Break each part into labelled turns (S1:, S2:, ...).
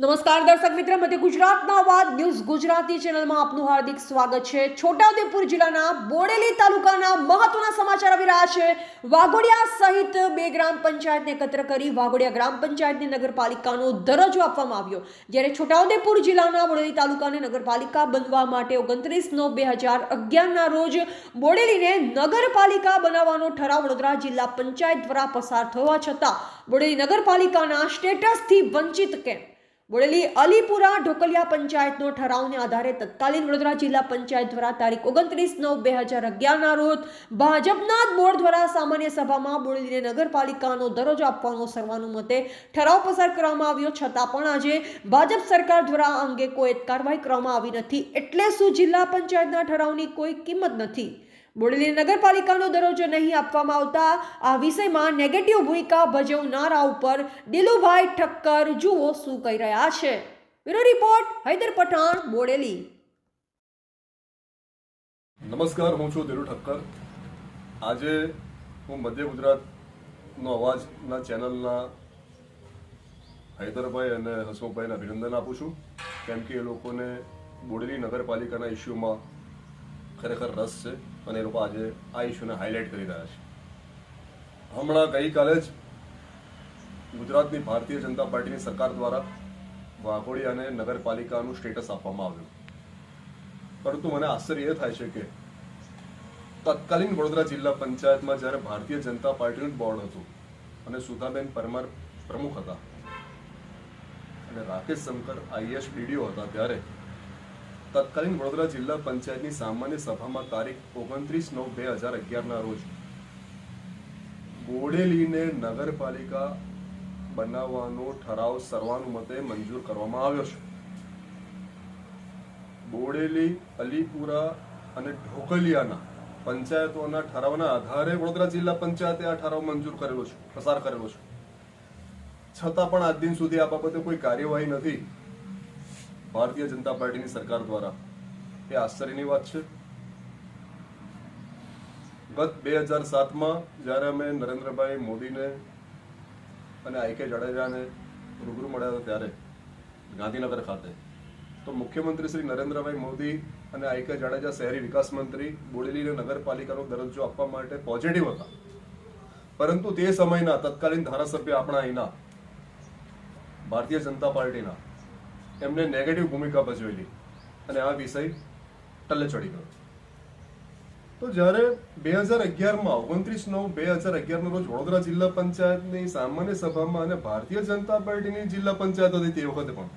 S1: નમસ્કાર દર્શક મિત્ર, મધ્ય ગુજરાતના અવાજ ન્યૂઝ ગુજરાતી ચેનલમાં આપનું હાર્દિક સ્વાગત છે। છોટાઉદેપુર જિલ્લાના બોડેલી તાલુકાના મહત્વના સમાચાર આવી રહ્યા છે। વાઘોડિયા સહિત 2 ગ્રામ પંચાયતને એકત્ર કરી વાઘોડિયા ગ્રામ પંચાયતની નગરપાલિકાનો દરજ્જો આપવામાં આવ્યો, જ્યારે છોટાઉદેપુર જિલ્લાના બોડેલી તાલુકાને નગરપાલિકા બનવા માટે 29/9/2011ના રોજ બોડેલીને નગરપાલિકા બનાવવાનો ઠરાવ વડોદરા જિલ્લા પંચાયત દ્વારા પસાર થવા છતાં બોડેલી નગરપાલિકાના સ્ટેટસથી વંચિત કેમ? બોડેલી અલીપુરા ઢોકલિયા પંચાયતનો ઠરાવને આધારે તત્કાલીન વડોદરા જિલ્લા પંચાયત દ્વારા તારીખ 29/9/2011ના રોજ ભાજપના બોર્ડ દ્વારા સામાન્ય સભામાં બોડેલીને નગરપાલિકાનો દરજ્જો આપવાનો સર્વાનુમતે ઠરાવ પસાર કરવામાં આવ્યો, છતાં પણ આજે ભાજપ સરકાર દ્વારા આ અંગે કોઈ કાર્યવાહી કરવામાં આવી નથી। એટલે શું જિલ્લા પંચાયતના ઠરાવની કોઈ કિંમત નથી? બોડેલી નગરપાલિકાનો દરજ્જો નહીં આપવામાં આવતા આ વિષયમાં નેગેટિવ ભૂમિકા ભજવનારા ઉપર દિલુભાઈ ઠક્કર જુઓ શું કહી રહ્યા છે। Bureau report, Haidar Pathan, Bodeli.
S2: નમસ્કાર, હું છું દિલુ ઠક્કર। આજે હું મધ્ય ગુજરાતનો અવાજના ચેનલના હૈદરભાઈ અને હસમુખભાઈને અભિનંદન આપું છું, કેમ કે એ લોકોને બોડેલી નગરપાલિકાના ઇસ્યુમાં ખરેખર રસ છે અને એ લોકો આજે આ ઇસ્યુને હાઇલાઇટ કરી રહ્યા છે। હમણાં ગઈકાલે જ ગુજરાતની ભારતીય જનતા પાર્ટીની સરકાર દ્વારા વાઘોડિયાને નગરપાલિકાનું સ્ટેટસ આપવામાં આવ્યું, પરંતુ મને આશ્ચર્ય એ થાય છે કે તત્કાલીન વડોદરા જિલ્લા પંચાયતમાં જ્યારે ભારતીય જનતા પાર્ટીનું બોર્ડ હતું અને સુધાબેન પરમાર પ્રમુખ હતા અને રાકેશ શંકર IAS BDO હતા, ત્યારે તત્કાલીન વડોદરા જિલ્લા પંચાયતની સામાન્ય સભામાં તારીખ 29/9/2011ના રોજ બોડેલીને નગરપાલિકા બનાવવાનો ઠરાવ સર્વાનુમતે મંજૂર કરવામાં આવ્યો છે। બોડેલી, અલીપુરા અને ઢોકલિયાના પંચાયતોના ઠરાવના આધારે વડોદરા જિલ્લા પંચાયતે આ ઠરાવ મંજૂર કરેલો છે, પસાર કરેલો છે, છતાં પણ આજ દિન સુધી આ બાબતે કોઈ કાર્યવાહી નથી ભારતીય જનતા પાર્ટીની સરકાર દ્વારા। એ આશ્ચર્યની વાત છે। ગત 2007માં જ્યારે અમે નરેન્દ્રભાઈ મોદીને અને IK જાડેજાને રૂબરૂ મળ્યા હતા ત્યારે ગાંધીનગર ખાતે, તો મુખ્યમંત્રી શ્રી નરેન્દ્રભાઈ મોદી અને IK જાડેજા શહેરી વિકાસ મંત્રી બોડેલીને નગરપાલિકાનો દરજ્જો આપવા માટે પોઝિટિવ હતા, પરંતુ તે સમયના તત્કાલીન ધારાસભ્ય આપણા અહીંના ભારતીય જનતા પાર્ટીના એમને નેગેટિવ ભૂમિકા ભજવેલી અને આ વિષય ટલ્લે ચડી ગયો। તો જ્યારે 2011માં 29/9/2011ના રોજ વડોદરા જિલ્લા પંચાયતની સામાન્ય સભામાં અને ભારતીય જનતા પાર્ટીની જિલ્લા પંચાયત હતી તે વખતે પણ,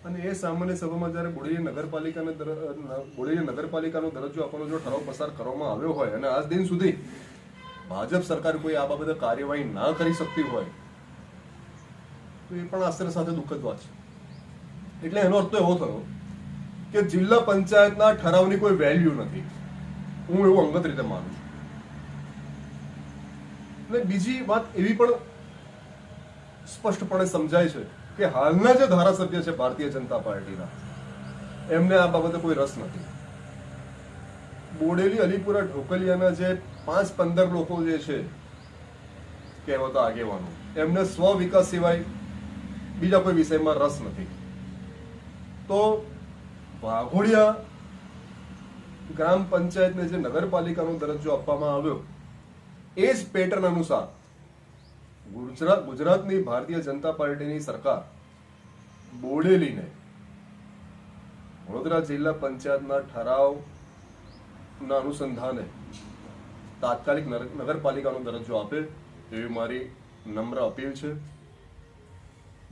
S2: અને એ સામાન્ય સભામાં જ્યારે બોડેલી નગરપાલિકાનો દરજ્જો આપવાનો જો ઠરાવ પસાર કરવામાં આવ્યો હોય અને આજ દિન સુધી ભાજપ સરકાર કોઈ આ બાબતે કાર્યવાહી ના કરી શકતી હોય તો એ પણ આશ્ચર્ય સાથે દુઃખદ વાત છે। એટલે એનો અર્થ તો એવો થયો કે જિલ્લા પંચાયતના ઠરાવની કોઈ વેલ્યુ નથી, હું એવું અંગત રીતે માનું છું। અને બીજી વાત એવી પણ સ્પષ્ટપણે સમજાય છે કે હાલના જે ધારાસભ્ય છે ભારતીય જનતા પાર્ટીના, એમને આ બાબતે કોઈ રસ નથી। બોડેલી, અલીપુરા, ઢોકલિયાના જે 5-15 લોકો જે છે કહેવાતા આગેવાનો, એમને સ્વ વિકાસ સિવાય બીજા કોઈ વિષયમાં રસ નથી। તો વાઘોડિયા ગ્રામ પંચાયતને જે નગરપાલિકાનો દરજ્જો આપવામાં આવ્યો એ જ પેટર્ન અનુસાર ગુજરાતની ભારતીય જનતા પાર્ટીની સરકાર બોડેલીને વડોદરા જિલ્લા પંચાયતના ઠરાવના અનુસંધાને તાત્કાલિક નગરપાલિકાનો દરજ્જો આપે એવી મારી નમ્ર અપીલ છે।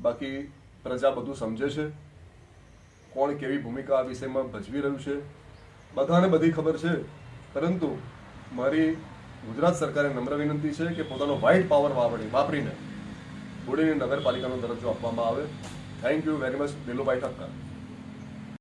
S2: બાકી પ્રજા બધું સમજે છે, કોણ કેવી ભૂમિકા આ વિષયમાં ભજવી રહ્યું છે, બધાને બધી ખબર છે, પરંતુ મારી ગુજરાત સરકારે નમ્ર વિનંતી છે કે પોતાનો વ્હાઇટ પાવર વાપરીને બોડેલી નગરપાલિકાનો દરજ્જો આપવામાં આવે। Thank you very much, Dilubhai Thakkar.